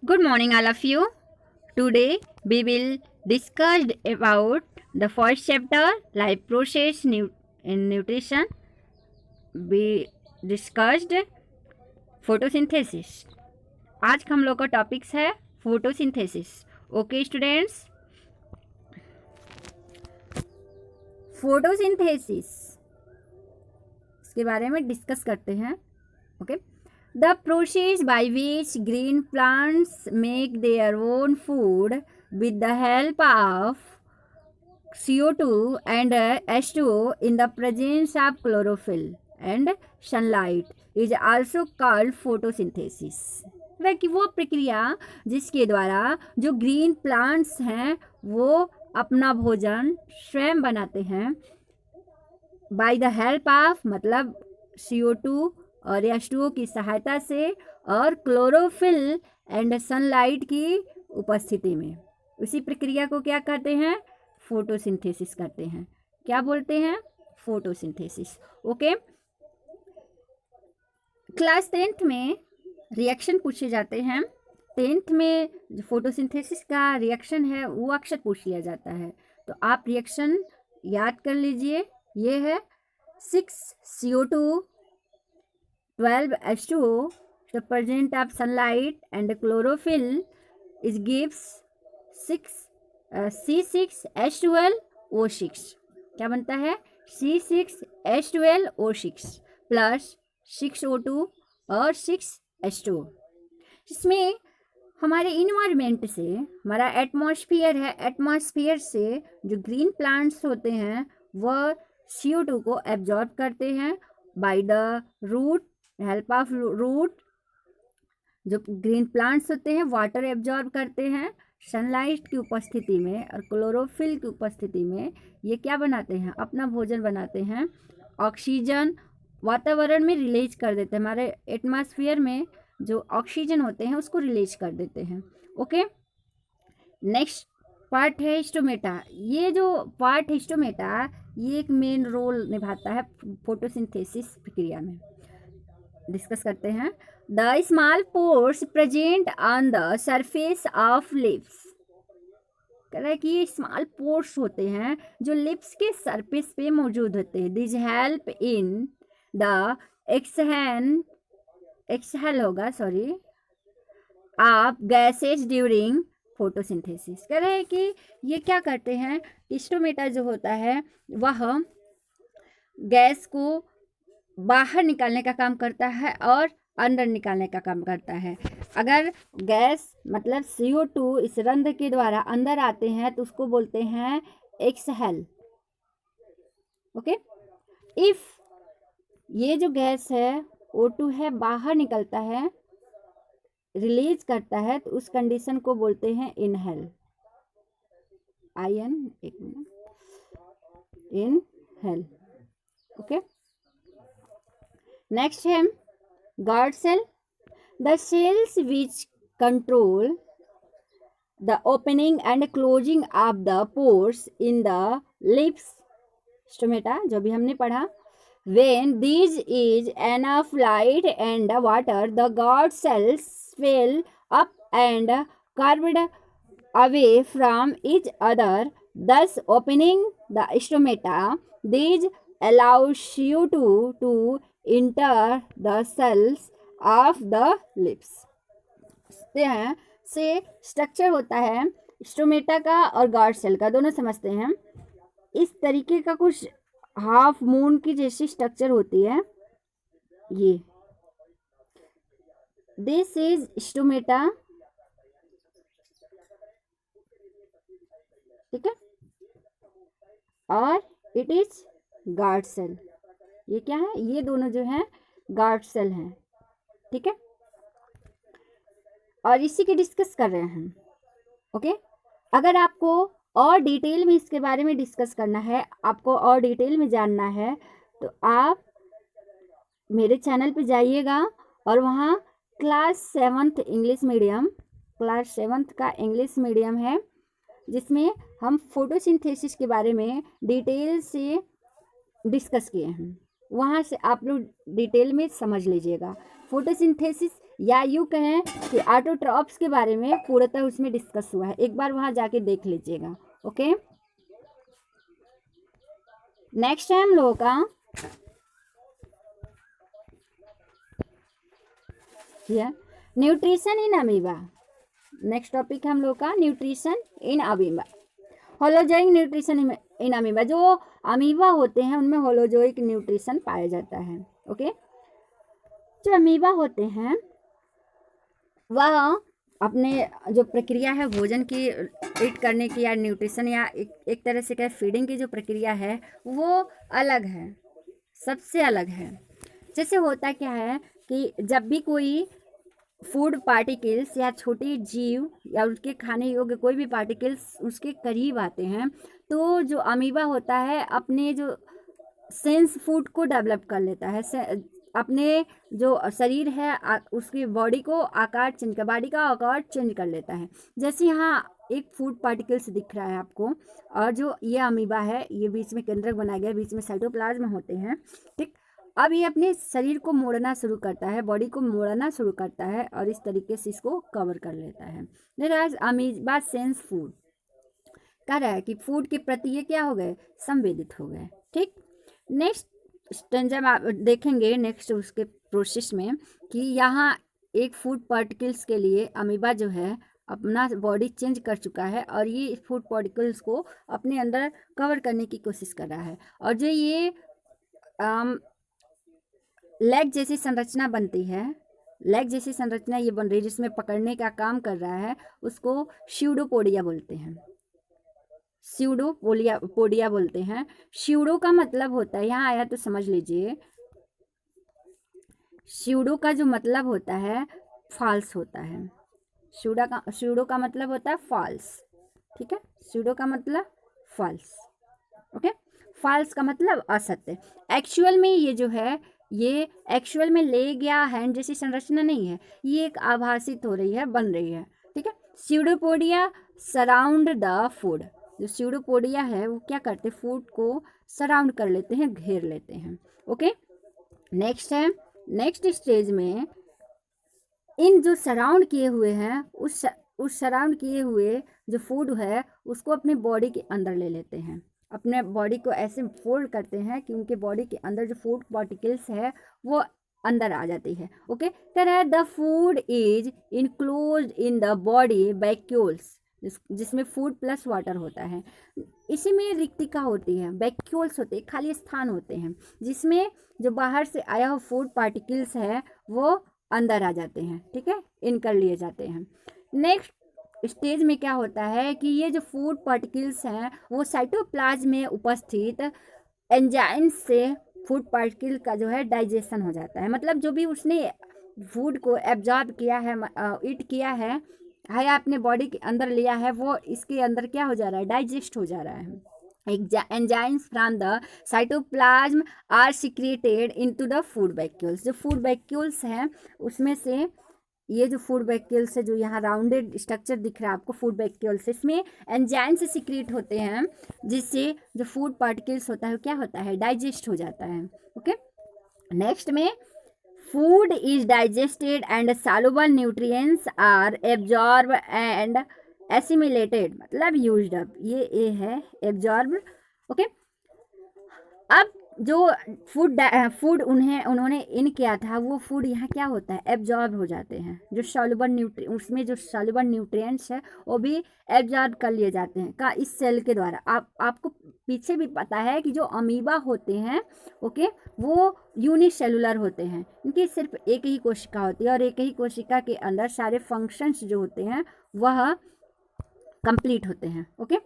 Good morning, all of you. Today we will discuss about the first chapter, life process in nutrition. We discussed photosynthesis. आज हम लोग का topics है photosynthesis. Okay students, photosynthesis इसके बारे में discuss करते हैं. Okay, the process by which green plants make their own food with the help of CO2 and H2O in the presence of chlorophyll and sunlight is also called photosynthesis. वह कि वो प्रक्रिया जिसके द्वारा जो ग्रीन प्लांट्स हैं वो अपना भोजन स्वयं बनाते हैं बाय द हेल्प ऑफ मतलब CO2 और H2O की सहायता से और क्लोरोफिल एंड सनलाइट की उपस्थिति में. उसी प्रक्रिया को क्या कहते हैं? फोटोसिंथेसिस करते हैं. क्या बोलते हैं? फोटोसिंथेसिस. ओके, क्लास 10th में रिएक्शन पूछे जाते हैं. 10th में जो फोटोसिंथेसिस का रिएक्शन है वो अक्सर पूछ लिया जाता है. तो आप रिएक्शन याद कर लीजिए. ये है 6CO2 12 H2O, the presence of sunlight and chlorophyll is gives 6C6H12O6. क्या बनता है? C6H12O6 प्लस 6O2 और 6H2O. इसमें हमारे इन्वायरमेंट से, हमारा एटमॉस्फेयर है, एटमॉस्फेयर से जो ग्रीन प्लांट्स होते हैं वह CO2 को एब्जॉर्ब करते हैं by the root, help of root. जो ग्रीन प्लांट्स होते हैं वाटर एब्जॉर्ब करते हैं सनलाइट की उपस्थिति में और क्लोरोफिल की उपस्थिति में. ये क्या बनाते हैं? अपना भोजन बनाते हैं. ऑक्सीजन वातावरण में रिलीज कर देते हैं. हमारे एटमॉस्फेयर में जो ऑक्सीजन होते हैं उसको रिलीज कर देते हैं. ओके, नेक्स्ट पार्ट है हिस्टोमेटा. ये जो पार्ट हिस्टोमेटा ये एक मेन रोल निभाता है फोटोसिंथेसिस प्रक्रिया में. डिस्कस करते हैं. The small pores present on the surface of lips. कह रहा है कि ये स्मॉल पोर्स होते हैं जो लिप्स के सरफेस पे मौजूद होते हैं. This help in the exhale होगा sorry of gases during photosynthesis. कह रहे हैं कि ये क्या करते हैं? हिस्टोमेटा जो होता है वह गैस को बाहर निकालने का काम करता है और अंदर निकालने का काम करता है. अगर गैस मतलब CO2 इस रंध्र के द्वारा अंदर आते हैं तो उसको बोलते हैं एक्सहेल. ओके, इफ ये जो गैस है O2 है बाहर निकलता है, रिलीज करता है, तो उस कंडीशन को बोलते हैं इनहेल. एक मिनट, इनहेल. ओके, नेक्स्ट है guard cell. The cells which control the opening and closing of the pores in the lips stomata जो भी हमने पढ़ा. When these is enough light and water, the guard cells swell up and curved away from each other, thus opening the stomata. These allow CO2 to enter the cells of the lips. से structure होता है stomata का और guard cell का, दोनों समझते हैं. इस तरीके का कुछ हाफ मून की जैसी स्ट्रक्चर होती है. ये दिस इज स्टोमेटा. ठीक है, और इट इज गार्ड सेल. ये क्या है? ये दोनों जो है गार्ड सेल हैं. ठीक है, और इसी के डिस्कस कर रहे हैं हम. ओके, अगर आपको और डिटेल में इसके बारे में डिस्कस करना है, आपको और डिटेल में जानना है, तो आप मेरे चैनल पे जाइएगा और वहाँ class 7th English medium, class 7th का इंग्लिश मीडियम है जिसमें हम फोटोसिंथेसिस के बारे में डिटेल से डिस्कस किए हैं. वहाँ से आप लोग डिटेल में समझ लीजिएगा. फोटोसिंथेसिस या यूँ कहें कि ऑटोट्रॉफ्स के बारे में पूर्णतः उसमें डिस्कस हुआ है, एक बार वहाँ जाके देख लीजिएगा। ओके, नेक्स्ट है हम लोगों का nutrition in amoeba. Next topic है हम लोग का nutrition in amoeba. Holozoic nutrition in amoeba. जो अमीबा होते हैं उनमें होलोजोइक न्यूट्रिशन पाया जाता है। ओके, जो अमीबा होते हैं वह अपने जो प्रक्रिया है भोजन की ईट करने की या न्यूट्रिशन या एक तरह से क्या फीडिंग की जो प्रक्रिया है वो अलग है, सबसे अलग है। जैसे होता क्या है कि जब भी कोई फूड पार्टिकल्स या छोटे जीव या उसके खाने योग्य कोई भी पार्टिकल्स उसके करीब आते हैं तो जो अमीबा होता है अपने जो सेंस फूड को डेवलप कर लेता है, अपने जो शरीर है उसकी बॉडी को आकार चेंज कर बॉडी का आकार चेंज कर लेता है। जैसे यहाँ एक फूड पार्टिकल्स दिख रहा है आपको, और जो ये अमीबा है ये बीच में केंद्रक बनाया गया, बीच में साइटोप्लाज्म होते हैं, ठीक। अब ये अपने शरीर को मोड़ना शुरू करता है, बॉडी को मोड़ना शुरू करता है और इस तरीके से इसको कवर कर लेता है। देयर अमीबा सेंस फूड कह रहा है कि फूड के प्रति ये क्या हो गए, संवेदित हो गए, ठीक। नेक्स्ट जब आप देखेंगे नेक्स्ट उसके प्रोसेस में कि यहाँ एक फूड पार्टिकल्स के लिए अमीबा जो है अपना बॉडी चेंज कर चुका है और ये फूड पार्टिकल्स को अपने अंदर कवर करने की कोशिश कर रहा है। और जो ये लेग जैसी संरचना बनती है, लेग जैसी संरचना ये बन रही है जिसमें पकड़ने का काम कर रहा है, उसको स्यूडोपोडिया बोलते हैं, स्यूडोपोडिया बोलते हैं। स्यूडो का मतलब होता है, यहाँ आया तो समझ लीजिए, स्यूडो का जो मतलब होता है फॉल्स होता है। स्यूडो का मतलब होता है फॉल्स, ठीक है। स्यूडो का मतलब फॉल्स, ओके। फॉल्स का मतलब असत्य। एक्चुअल में ये जो है ये एक्चुअल में लेग या हैंड जैसी संरचना नहीं है, ये एक आभासित हो रही है, बन रही है, ठीक है। Pseudopodia surround the food. जो स्यूडोपोडिया है वो क्या करते हैं, फूड को सराउंड कर लेते हैं, घेर लेते हैं, ओके। नेक्स्ट है, नेक्स्ट स्टेज में इन जो सराउंड किए हुए हैं उस सराउंड किए हुए जो फूड है उसको अपने बॉडी के अंदर ले लेते हैं, अपने बॉडी को ऐसे फोल्ड करते हैं कि उनके बॉडी के अंदर जो फूड पार्टिकल्स है वो अंदर आ जाती है, ओके। कह रहा है the food is enclosed in the body vacuoles, जिसमें फूड प्लस वाटर होता है। इसी में रिक्तिका होती है, वैक्यूल्स होते हैं, खाली स्थान होते हैं जिसमें जो बाहर से आया हुआ फूड पार्टिकल्स है वो अंदर आ जाते हैं, ठीक है, इन कर लिए जाते हैं। नेक्स्ट स्टेज में क्या होता है कि ये जो फूड पार्टिकल्स हैं वो साइटोप्लाज्म में उपस्थित एंजाइम्स से फूड पार्टिकल का जो है डाइजेशन हो जाता है। मतलब जो भी उसने फूड को एब्जॉर्ब किया है, ईट किया है या अपने बॉडी के अंदर लिया है, वो इसके अंदर क्या हो जा रहा है, डाइजेस्ट हो जा रहा है। Enzymes from the cytoplasm are secreted into the food vacuoles. जो फूड वैक्यूल्स हैं उसमें से ये जो फूड वैक्यूल्स है, जो यहाँ राउंडेड स्ट्रक्चर दिख रहा है आपको फूड वैक्यूल्स, इसमें एंजाइम से सिक्रेट होते हैं जिससे जो फूड पार्टिकल्स होता है क्या होता है, डाइजेस्ट हो जाता है, ओके। नेक्स्ट में food is digested and soluble nutrients are absorb and assimilated, मतलब यूज्ड अप, ये है एब्जॉर्ब, ओके। अब जो फूड उन्होंने इन किया था वो फूड यहाँ क्या होता है, एब्जॉर्ब हो जाते हैं। जो सॉल्युबल उसमें जो सॉल्युबल न्यूट्रिएंट्स है वो भी एब्जॉर्ब कर लिए जाते हैं का इस सेल के द्वारा। आपको पीछे भी पता है कि जो अमीबा होते हैं, ओके, वो यूनिसेलुलर होते हैं, इनकी सिर्फ एक ही कोशिका होती है और एक ही कोशिका के अंदर सारे फंक्शंस जो होते हैं वह कंप्लीट होते हैं, ओके।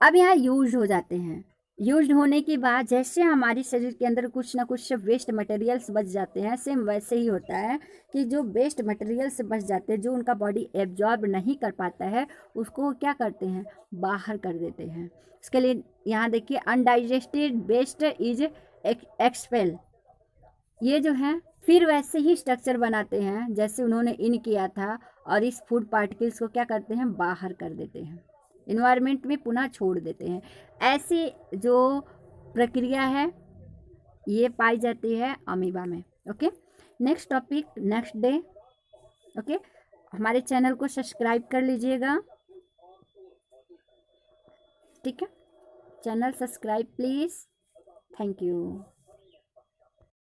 अब यहाँ यूज हो जाते हैं, यूज होने के बाद जैसे हमारे शरीर के अंदर कुछ ना कुछ वेस्ट मटेरियल्स बच जाते हैं, सेम वैसे ही होता है कि जो वेस्ट मटेरियल्स बच जाते हैं, जो उनका बॉडी एब्जॉर्ब नहीं कर पाता है, उसको क्या करते हैं, बाहर कर देते हैं। इसके लिए यहाँ देखिए अनडाइजेस्टेड वेस्ट इज एक्सपेल, ये जो है फिर वैसे ही स्ट्रक्चर बनाते हैं जैसे उन्होंने इन किया था और इस फूड पार्टिकल्स को क्या करते हैं, बाहर कर देते हैं, इन्वायरमेंट में पुनः छोड़ देते हैं। ऐसी जो प्रक्रिया है ये पाई जाती है अमीबा में, okay. Next topic next day. Okay, हमारे चैनल को सब्सक्राइब कर लीजिएगा, ठीक है, channel subscribe please. Thank you.